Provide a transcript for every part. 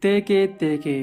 तेके तेके।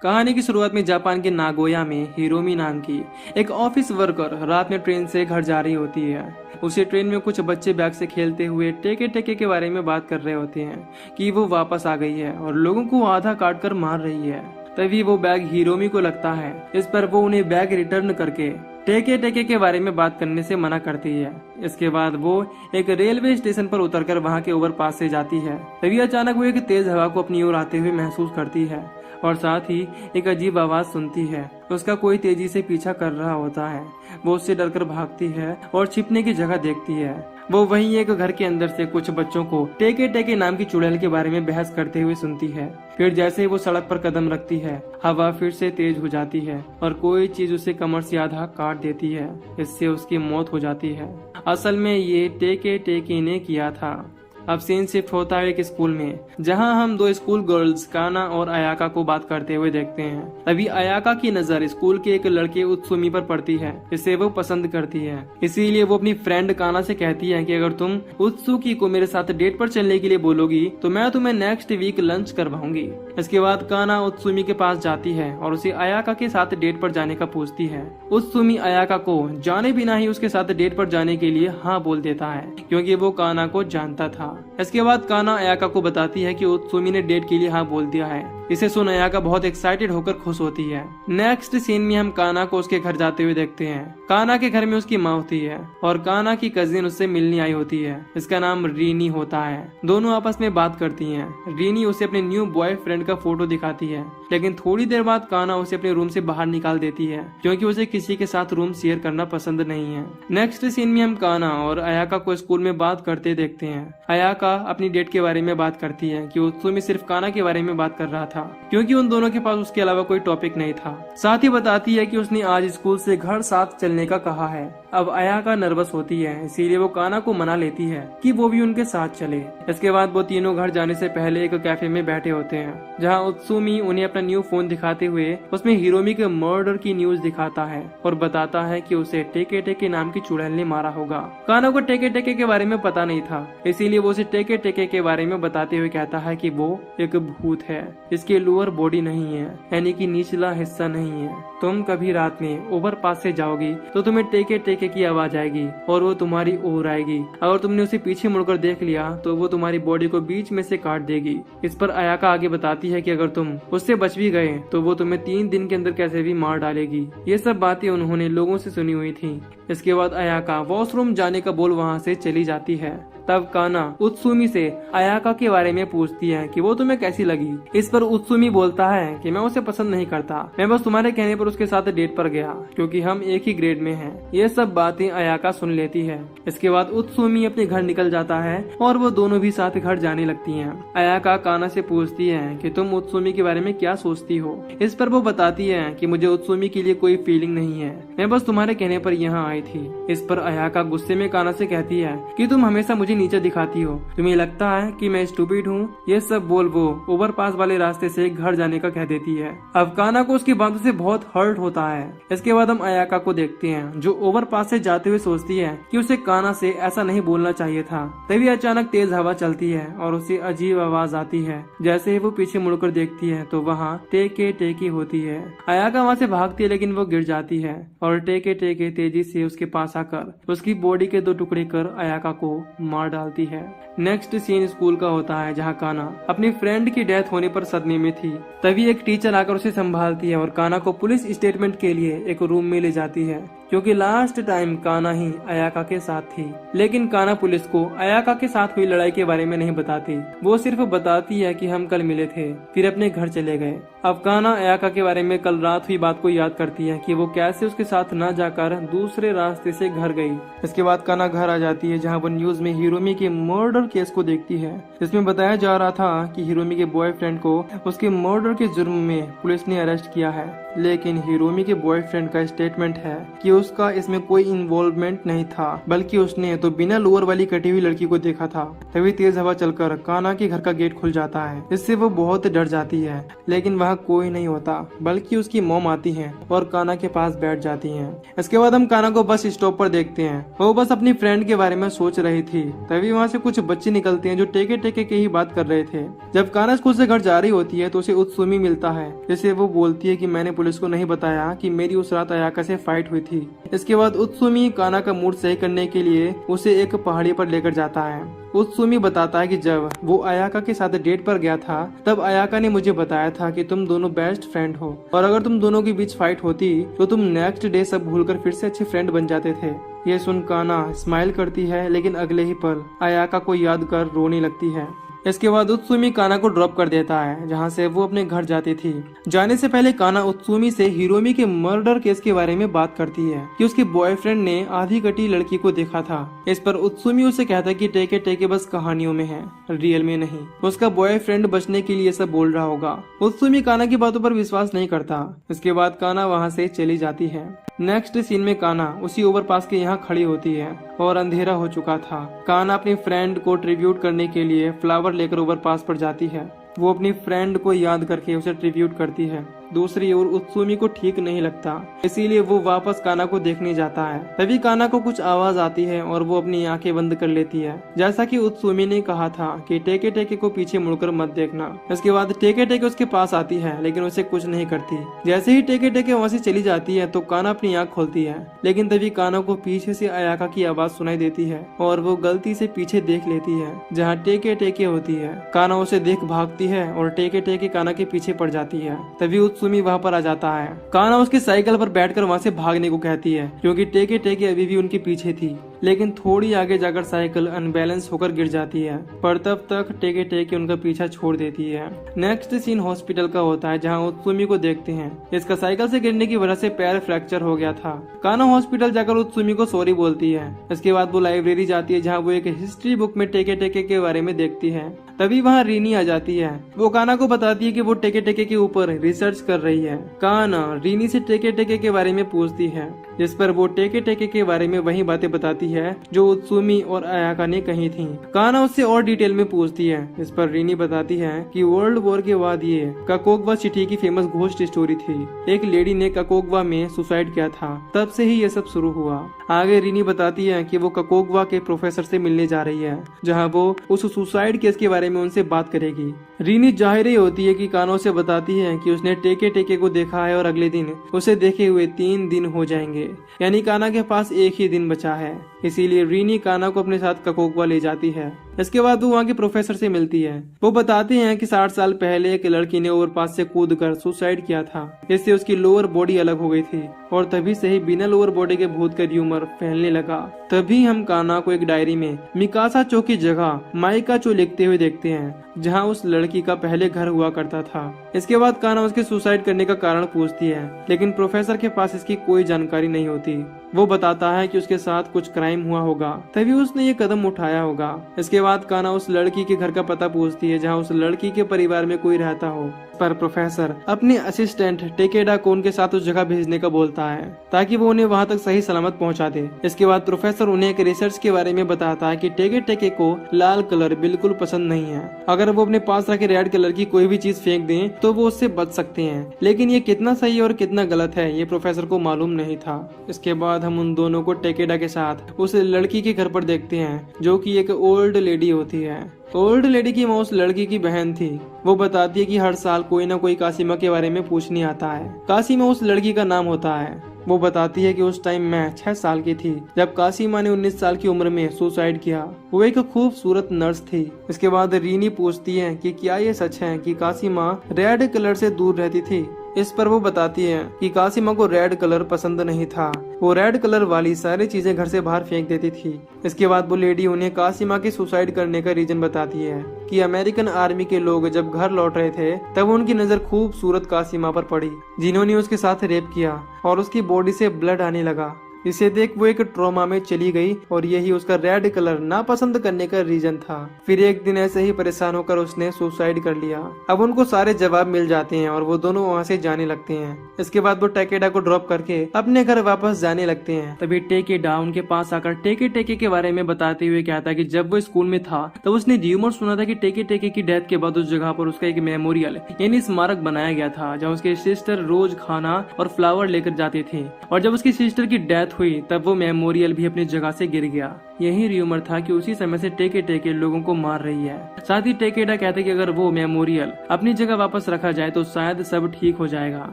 कहानी की शुरुआत में जापान के नागोया में हिरोमी नाम की एक ऑफिस वर्कर रात में ट्रेन से घर जा रही होती है। उसी ट्रेन में कुछ बच्चे बैग से खेलते हुए टेके टेके के बारे में बात कर रहे होते हैं कि वो वापस आ गई है और लोगों को आधा काट कर मार रही है। तभी वो बैग हिरोमी को लगता है। इस पर वो उन्हें बैग रिटर्न करके टेके टेके के बारे में बात करने से मना करती है। इसके बाद वो एक रेलवे स्टेशन पर उतरकर वहां के ओवरपास से जाती है। तभी अचानक वो एक तेज हवा को अपनी ओर आते हुए महसूस करती है और साथ ही एक अजीब आवाज सुनती है। उसका कोई तेजी से पीछा कर रहा होता है। वो उससे डरकर भागती है और छिपने की जगह देखती है। वो वहीं एक घर के अंदर से कुछ बच्चों को टेके टेके नाम की चुड़ैल के बारे में बहस करते हुए सुनती है। फिर जैसे ही वो सड़क पर कदम रखती है, हवा फिर से तेज हो जाती है और कोई चीज उसे कमर से आधा काट देती है। इससे उसकी मौत हो जाती है। असल में ये टेके टेके ने किया था। अब सीन शिफ्ट होता है एक स्कूल में, जहां हम दो स्कूल गर्ल्स काना और अयाका को बात करते हुए देखते हैं। तभी अयाका की नजर स्कूल के एक लड़के उत्सुमी पर पड़ती है। इसे वो पसंद करती है। इसीलिए वो अपनी फ्रेंड काना से कहती है कि अगर तुम उत्सुकी को मेरे साथ डेट पर चलने के लिए बोलोगी तो मैं तुम्हें नेक्स्ट वीक लंच करवाऊंगी। इसके बाद काना उत्सुमी के पास जाती है और उसे अयाका के साथ डेट पर जाने का पूछती है। उत्सुमी अयाका को जाने बिना ही उसके साथ डेट पर जाने के लिए हाँ बोल देता है, क्योंकि वो काना को जानता था। इसके बाद काना अयाका को बताती है कि उत्सुमी ने डेट के लिए हाँ बोल दिया है। इसे सुन अयाका बहुत एक्साइटेड होकर खुश होती है। नेक्स्ट सीन में हम काना को उसके घर जाते हुए देखते हैं। काना के घर में उसकी माँ होती है और काना की कजिन उससे मिलने आई होती है। इसका नाम रीनी होता है। दोनों आपस में बात करती हैं। रीनी उसे अपने न्यू बॉयफ्रेंड का फोटो दिखाती है, लेकिन थोड़ी देर बाद काना उसे अपने रूम से बाहर निकाल देती है, क्योंकि उसे किसी के साथ रूम शेयर करना पसंद नहीं है। नेक्स्ट सीन में हम काना और अयाका को स्कूल में बात करते देखते हैं। अयाका अपनी डेट के बारे में बात करती है कि उत्सुमी सिर्फ काना के बारे में बात कर रहा था, क्योंकि उन दोनों के पास उसके अलावा कोई टॉपिक नहीं था। साथ ही बताती है कि उसने आज स्कूल से घर साथ चलने का कहा है। अब अयाका नर्वस होती है, इसीलिए वो काना को मना लेती है कि वो भी उनके साथ चले। इसके बाद वो तीनों घर जाने से पहले एक कैफे में बैठे होते हैं, जहां उत्सुमी उन्हें अपना न्यू फोन दिखाते हुए उसमें हिरोमी के मर्डर की न्यूज दिखाता है और बताता है कि उसे टेके टेके नाम की चुड़ैल ने मारा होगा। काना को टेके टेके के बारे में पता नहीं था, इसीलिए वो उसे टेके टेके के बारे में बताते हुए कहता है कि वो एक भूत है। इसकी लोअर बॉडी नहीं है, यानी कि निचला हिस्सा नहीं है। तुम कभी रात में ओवरपास से जाओगी तो तुम्हें टेके टेके की आवाज आएगी और वो तुम्हारी ओर आएगी। अगर तुमने उसे पीछे मुड़कर देख लिया तो वो तुम्हारी बॉडी को बीच में से काट देगी। इस पर अयाका आगे बताती है कि अगर तुम उससे बच भी गए तो वो तुम्हें 3 दिन के अंदर कैसे भी मार डालेगी। ये सब बातें उन्होंने लोगों से सुनी हुई थी। इसके बाद अयाका वॉशरूम जाने का बोल वहाँ से चली जाती है। तब काना उत्सुमी से अयाका के बारे में पूछती है कि वो तुम्हें कैसी लगी। इस पर उत्सुमी बोलता है कि मैं उसे पसंद नहीं करता, मैं बस तुम्हारे कहने पर उसके साथ डेट पर गया, क्योंकि हम एक ही ग्रेड में हैं। ये सब बातें अयाका सुन लेती है। इसके बाद उत्सुमी अपने घर निकल जाता है और वो दोनों भी साथ घर जाने लगती हैं। अयाका काना से पूछती है कि तुम उत्सुमी के बारे में क्या सोचती हो। इस पर वो बताती है कि मुझे उत्सुमी के लिए कोई फीलिंग नहीं है, मैं बस तुम्हारे कहने पर यहाँ आई थी। इस पर अयाका गुस्से में काना से कहती है कि तुम हमेशा मुझे नीचे दिखाती हो, तुम्हें लगता है कि मैं स्टूपिड हूँ। ये सब बोल वो ओवरपास वाले रास्ते से घर जाने का कह देती है। अब काना को उसकी बातों से बहुत हर्ट होता है। इसके बाद हम अयाका को देखते हैं, जो ओवरपास से जाते हुए सोचती है कि उसे काना से ऐसा नहीं बोलना चाहिए था। तभी अचानक तेज हवा चलती है और उसे अजीब आवाज आती है। जैसे ही वो पीछे मुड़कर देखती है तो वहाँ टेके टेके होती है। अयाका वहाँ से भागती है, लेकिन वो गिर जाती है और टेके टेके तेजी से उसके पास आकर उसकी बॉडी के 2 टुकड़े कर अयाका को मार डालती है। नेक्स्ट सीन स्कूल का होता है, जहाँ काना अपनी फ्रेंड की डेथ होने पर सदमे में थी। तभी एक टीचर आकर उसे संभालती है और काना को पुलिस स्टेटमेंट के लिए एक रूम में ले जाती है, क्योंकि लास्ट टाइम काना ही अयाका के साथ थी। लेकिन काना पुलिस को अयाका के साथ हुई लड़ाई के बारे में नहीं बताती। वो सिर्फ बताती है कि हम कल मिले थे, फिर अपने घर चले गए। अब काना अयाका के बारे में कल रात हुई बात को याद करती है कि वो कैसे उसके साथ न जाकर दूसरे रास्ते से घर गई। इसके बाद काना घर आ जाती है, जहाँ वो न्यूज में हिरोमी के मर्डर केस को देखती है, जिसमें बताया जा रहा था कि हिरोमी के बॉयफ्रेंड को उसके मर्डर के जुर्म में पुलिस ने अरेस्ट किया है। लेकिन हिरोमी के बॉयफ्रेंड का स्टेटमेंट है कि उसका इसमें कोई इन्वॉल्वमेंट नहीं था, बल्कि उसने तो बिना लोअर वाली कटी हुई लड़की को देखा था। तभी तेज हवा चलकर कान्हा के घर का गेट खुल जाता है, इससे वो बहुत डर जाती है। लेकिन वहाँ कोई नहीं होता, बल्कि उसकी मॉम आती है और कान्हा के पास बैठ जाती है। इसके बाद हम कान्हा को बस स्टॉप पर देखते हैं। वो बस अपनी फ्रेंड के बारे में सोच रही थी। तभी वहाँ से कुछ बच्चे निकलते हैं जो टेके टेके के ही बात कर रहे थे। जब कान्हा स्कूल से घर जा रही होती है तो उसे उत्सुमी मिलता है, जिसे वो बोलती है कि मैंने पुलिस को नहीं बताया कि मेरी उस रात अयाका से फाइट हुई थी। इसके बाद उत्सुमी कान्हा का मूड सही करने के लिए उसे एक पहाड़ी पर लेकर जाता है। उत्सुमी बताता है कि जब वो अयाका के साथ डेट पर गया था तब अयाका ने मुझे बताया था कि तुम दोनों बेस्ट फ्रेंड हो, और अगर तुम दोनों के बीच फाइट होती तो तुम नेक्स्ट डे सब भूलकर फिर से अच्छे फ्रेंड बन जाते थे। ये सुन कान्हा स्माइल करती है, लेकिन अगले ही पल अयाका को याद कर रोने लगती है। इसके बाद उत्सुमी कान्हा को ड्रॉप कर देता है, जहाँ से वो अपने घर जाती थी। जाने से पहले कान्हा उत्सुमी से हिरोमी के मर्डर केस के बारे में बात करती है कि उसके बॉयफ्रेंड ने आधी कटी लड़की को देखा था। इस पर उत्सुमी उसे कहता है कि टेके टेके बस कहानियों में है, रियल में नहीं। उसका बॉयफ्रेंड बचने के लिए सब बोल रहा होगा। उत्सुमी कान्हा की बातों पर विश्वास नहीं करता। इसके बाद कान्हा वहाँ से चली जाती है। नेक्स्ट सीन में कान्हा उसी ओवरपास के यहाँ खड़ी होती है और अंधेरा हो चुका था। कान्हा अपनी फ्रेंड को ट्रिब्यूट करने के लिए फ्लावर लेकर ओवरपास पर जाती है। वो अपनी फ्रेंड को याद करके उसे ट्रिब्यूट करती है। दूसरी ओर उत्सुमी को ठीक नहीं लगता, इसीलिए वो वापस कान्हा को देखने जाता है। तभी कान्हा को कुछ आवाज आती है और वो अपनी आंखें बंद कर लेती है। जैसा कि उत्सुमी ने कहा था कि टेके टेके को पीछे मुड़कर मत देखना। इसके बाद टेके टेके उसके पास आती है, लेकिन उसे कुछ नहीं करती। जैसे ही टेके टेके वहाँ से चली जाती है तो कान्हा अपनी आंख खोलती है, लेकिन तभी कान्हा को पीछे से अयाका की आवाज सुनाई देती है और वो गलती से पीछे देख लेती है जहाँ टेके टेके होती है। कान्हा उसे देख भागती है और टेके टेके कान्हा के पीछे पड़ जाती है। तभी उत्सुमी वहाँ पर आ जाता है। कान्हा उसकी साइकिल पर बैठकर वहाँ से भागने को कहती है, क्योंकि टेके टेके अभी भी उनके पीछे थी। लेकिन थोड़ी आगे जाकर साइकिल अनबैलेंस होकर गिर जाती है, पर तब तक टेके टेके उनका पीछा छोड़ देती है। नेक्स्ट सीन हॉस्पिटल का होता है, जहाँ उत्सुमी को देखते हैं। इसका साइकिल से गिरने की वजह से पैर फ्रैक्चर हो गया था। कान्हा हॉस्पिटल जाकर उत्सुमी को सॉरी बोलती है। इसके बाद वो लाइब्रेरी जाती है, जहाँ वो एक हिस्ट्री बुक में टेके टेके के बारे में देखती है। तभी वहाँ रीनी आ जाती है। वो कान्हा को बताती है कि वो टेके टेके के ऊपर रिसर्च कर रही है। कान्हा रीनी से टेके टेके के बारे में पूछती है, जिस पर वो टेके टेके के बारे में वही बातें बताती है जो उत्सुमी और अयाका ने कही थी। कान्हा उससे और डिटेल में पूछती है, इस पर रीनी बताती है कि वर्ल्ड वॉर के बाद ये काकोगवा सिटी की फेमस घोस्ट स्टोरी थी। एक लेडी ने काकोगवा में सुसाइड किया था, तब से ही ये सब शुरू हुआ। आगे रीनी बताती है कि वो काकोगवा के प्रोफेसर से मिलने जा रही है, जहाँ वो उस सुसाइड केस के बारे में उनसे बात करेगी। रीनी जाहिर ही होती है कि कान्हा से बताती है कि उसने टेके टेके को देखा है और अगले दिन उसे देखे हुए 3 दिन हो जाएंगे, यानी कान्हा के पास एक ही दिन बचा है। इसीलिए रीनी कान्हा को अपने साथ काकोगवा ले जाती है। इसके बाद वो वहाँ के प्रोफेसर से मिलती है। वो बताते हैं कि 60 साल पहले एक लड़की ने ओवरपास से कूदकर सुसाइड किया था, जिससे उसकी लोअर बॉडी अलग हो गई थी और तभी से ही बिना लोअर बॉडी के भूत का र्यूमर फैलने लगा। तभी हम कान्हा को एक डायरी में मिकासा चो की जगह माइका चो लिखते हुए देखते हैं, जहाँ उस लड़की का पहले घर हुआ करता था। इसके बाद कान्हा उसके सुसाइड करने का कारण पूछती है, लेकिन प्रोफेसर के पास इसकी कोई जानकारी नहीं होती। वो बताता है कि उसके साथ कुछ क्राइम हुआ होगा, तभी उसने ये कदम उठाया होगा। इसके बाद कान्हा उस लड़की के घर का पता पूछती है, जहाँ उस लड़की के परिवार में कोई रहता हो। पर प्रोफेसर अपने असिस्टेंट टेकेडा को उनके साथ उस जगह भेजने का बोलता है, ताकि वो उन्हें वहाँ तक सही सलामत पहुँचा दे। इसके बाद प्रोफेसर उन्हें एक रिसर्च के बारे में बताता है कि टेके टेके को लाल कलर बिल्कुल पसंद नहीं है। अगर वो अपने पास रखे रेड कलर की कोई भी चीज फेंक दें तो वो उससे बच सकते हैं, लेकिन ये कितना सही और कितना गलत है ये प्रोफेसर को मालूम नहीं था। इसके बाद हम उन दोनों को टेकेडा के साथ उस लड़की के घर पर देखते हैं, जो कि एक ओल्ड लेडी होती है। ओल्ड लेडी की माँ उस लड़की की बहन थी। वो बताती है कि हर साल कोई ना कोई कासिमा के बारे में पूछने आता है। कासिमा उस लड़की का नाम होता है। वो बताती है कि उस टाइम मैं 6 साल की थी जब कासिमा ने 19 साल की उम्र में सुसाइड किया। वो एक खूबसूरत नर्स थी। इसके बाद रीनी पूछती है कि क्या ये सच है कि कासिमा रेड कलर से दूर रहती थी। इस पर वो बताती है कि कासिमा को रेड कलर पसंद नहीं था, वो रेड कलर वाली सारी चीजें घर से बाहर फेंक देती थी। इसके बाद वो लेडी उन्हें कासिमा के सुसाइड करने का रीजन बताती है कि अमेरिकन आर्मी के लोग जब घर लौट रहे थे तब उनकी नजर खूबसूरत कासिमा पर पड़ी, जिन्होंने उसके साथ रेप किया और उसकी बॉडी से ब्लड आने लगा। इसे देख वो एक ट्रॉमा में चली गई और यही उसका रेड कलर नापसंद करने का रीजन था। फिर एक दिन ऐसे ही परेशान होकर उसने सुसाइड कर लिया। अब उनको सारे जवाब मिल जाते हैं और वो दोनों वहाँ से जाने लगते हैं। इसके बाद वो टेकेडा को ड्रॉप करके अपने घर वापस जाने लगते हैं। तभी टेकेडा उनके पास आकर टेके टेके के बारे में बताते हुए कहता है कि जब वो स्कूल में था तब उसने र्यूमर सुना था कि टेके टेके की डेथ के बाद उस जगह पर उसका एक मेमोरियल यानी स्मारक बनाया गया था, जहाँ उसके सिस्टर रोज खाना और फ्लावर लेकर जाती थी। और जब उसकी सिस्टर की डेथ हुई तब वो मेमोरियल भी अपनी जगह से गिर गया। यही र्यूमर था कि उसी समय से टेके टेके लोगों को मार रही है। साथ ही टेकेडा कहते कि अगर वो मेमोरियल अपनी जगह वापस रखा जाए तो शायद सब ठीक हो जाएगा।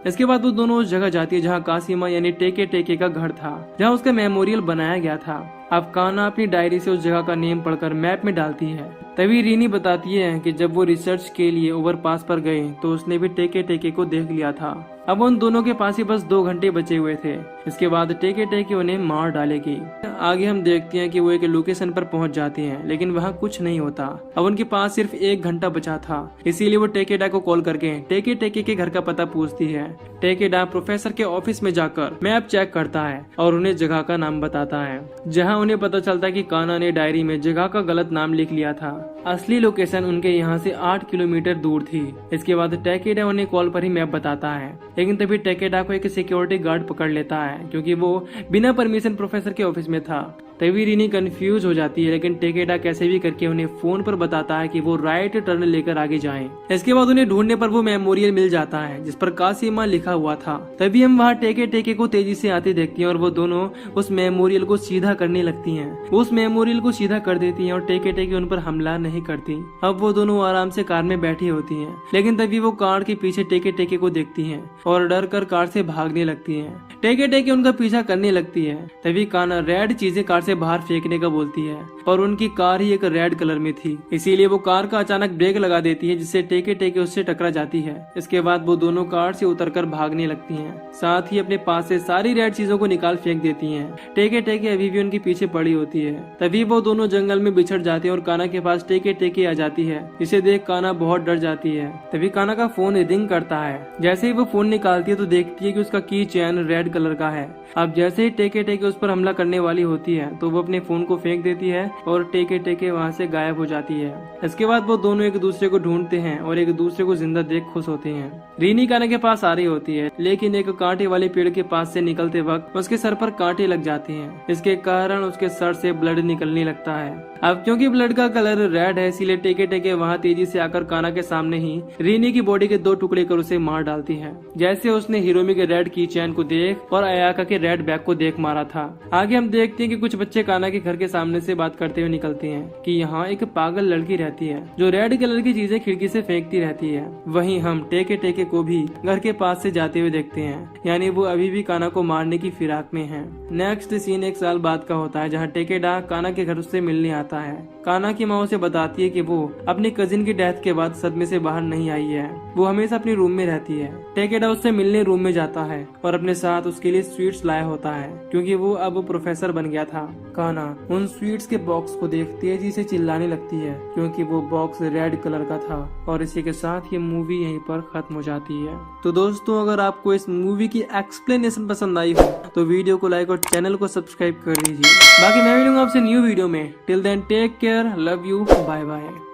इसके बाद वो दोनों उस जगह जाती है जहाँ कासिमा यानी टेके टेके का घर था, जहाँ उसका मेमोरियल बनाया गया था। अब काना अपनी डायरी से उस जगह का नेम पढ़कर मैप में डालती है। तभी रीनी बताती है कि जब वो रिसर्च के लिए ओवरपास पर गए तो उसने भी टेके टेके को देख लिया था। अब उन दोनों के पास ही बस 2 घंटे बचे हुए थे। इसके बाद टेके टेके उन्हें मार डालेगी। आगे हम देखते हैं कि वो एक लोकेशन पर पहुंच जाते हैं, लेकिन वहाँ कुछ नहीं होता। अब उनके पास सिर्फ 1 घंटा बचा था, इसीलिए वो टेकेडा को कॉल करके टेके टेके के घर का पता पूछती है। टेकेडा प्रोफेसर के ऑफिस में जाकर मैप चेक करता है और उन्हें जगह का नाम बताता है, जहाँ उन्हें पता चलता है कि काना ने डायरी में जगह का गलत नाम लिख लिया था। असली लोकेशन उनके यहाँ से 8 किलोमीटर दूर थी। इसके बाद टेकेडा उन्हें कॉल पर ही मैप बताता है, लेकिन तभी टेकेडा को एक सिक्योरिटी गार्ड पकड़ लेता है, क्योंकि वो बिना परमिशन प्रोफेसर के ऑफिस में था। तभी रीनी कंफ्यूज हो जाती है, लेकिन टेकेडा कैसे भी करके उन्हें फोन पर बताता है कि वो राइट टर्न लेकर आगे जाएं। इसके बाद उन्हें ढूंढने पर वो मेमोरियल मिल जाता है जिस पर कासिमा लिखा हुआ था। तभी हम वहाँ टेके टेके को तेजी से आते देखती हैं और वो दोनों उस मेमोरियल को सीधा करने लगती हैं। वो उस मेमोरियल को सीधा कर देती हैं और टेके टेके उन पर हमला नहीं करती। अब वो दोनों आराम से कार में बैठी होती हैं, लेकिन तभी वो कार के पीछे टेके टेके को देखती हैं और डर कर कार से भागने लगती हैं। टेके टेके उनका पीछा करने लगती है। तभी काना रेड चीजें कार से बाहर फेंकने का बोलती है और उनकी कार ही एक रेड कलर में थी, इसीलिए वो कार का अचानक ब्रेक लगा देती है, जिससे टेके टेके उससे टकरा जाती है। इसके बाद वो दोनों कार से उतरकर भागने लगती हैं, साथ ही अपने पास से सारी रेड चीजों को निकाल फेंक देती हैं। टेके टेके अभी भी उनके पीछे पड़ी होती है। तभी वो दोनों जंगल में बिछड़ जाते हैं और काना के पास टेके टेके आ जाती है। इसे देख काना बहुत डर जाती है। तभी काना का फोन रिंग करता है। जैसे ही वो फोन निकालती है तो देखती है कि उसका की चेन रेड कलर का है। अब जैसे ही टेके टेके उस पर हमला करने वाली होती है तो वो अपने फोन को फेंक देती है और टेके टेके वहाँ से गायब हो जाती है। इसके बाद वो दोनों एक दूसरे को ढूंढते हैं और एक दूसरे को जिंदा देख खुश होते हैं। रीनी काना के पास आ रही होती है, लेकिन एक कांटे वाले पेड़ के पास से निकलते वक्त उसके सर पर कांटे लग जाते हैं। इसके कारण उसके सर से ब्लड निकलने लगता है। अब क्योंकि ब्लड का कलर रेड है, इसीलिए टेके टेके वहाँ तेजी से आकर काना के सामने ही रीनी की बॉडी के 2 टुकड़े कर उसे मार डालती है, जैसे उसने हिरोमी के रेड की चैन को देख और अयाका के रेड बैग को देख मारा था। आगे हम देखते हैं कि कुछ बच्चे काना के घर के सामने से बात करते हुए निकलते हैं कि यहाँ एक पागल लड़की रहती है जो रेड कलर की चीजें खिड़की से फेंकती रहती है। वहीं हम टेके टेके को भी घर के पास से जाते हुए देखते हैं, यानी वो अभी भी काना को मारने की फिराक में है। नेक्स्ट सीन 1 साल बाद का होता है, जहाँ टेकेडा काना के घर से मिलने आता है। काना की माँ उसे बताती है कि वो अपने कजिन की डेथ के बाद सदमे से बाहर नहीं आई है, वो हमेशा अपने रूम में रहती है। टेकेडा उससे मिलने रूम में जाता है और अपने साथ उसके लिए स्वीट्स लाया होता है, क्योंकि वो अब प्रोफेसर बन गया था। काना उन स्वीट्स के बॉक्स को देख तेजी से चिल्लाने लगती है, क्योंकि वो बॉक्स रेड कलर का था। और इसी के साथ ये मूवी यहीं पर खत्म हो जाती है। तो दोस्तों, अगर आपको इस मूवी की एक्सप्लेनेशन पसंद आई हो तो वीडियो को लाइक और चैनल को सब्सक्राइब कर दीजिए। बाकी मैं मिलूंगा आपसे न्यू वीडियो में। Till then take care, love you, bye bye.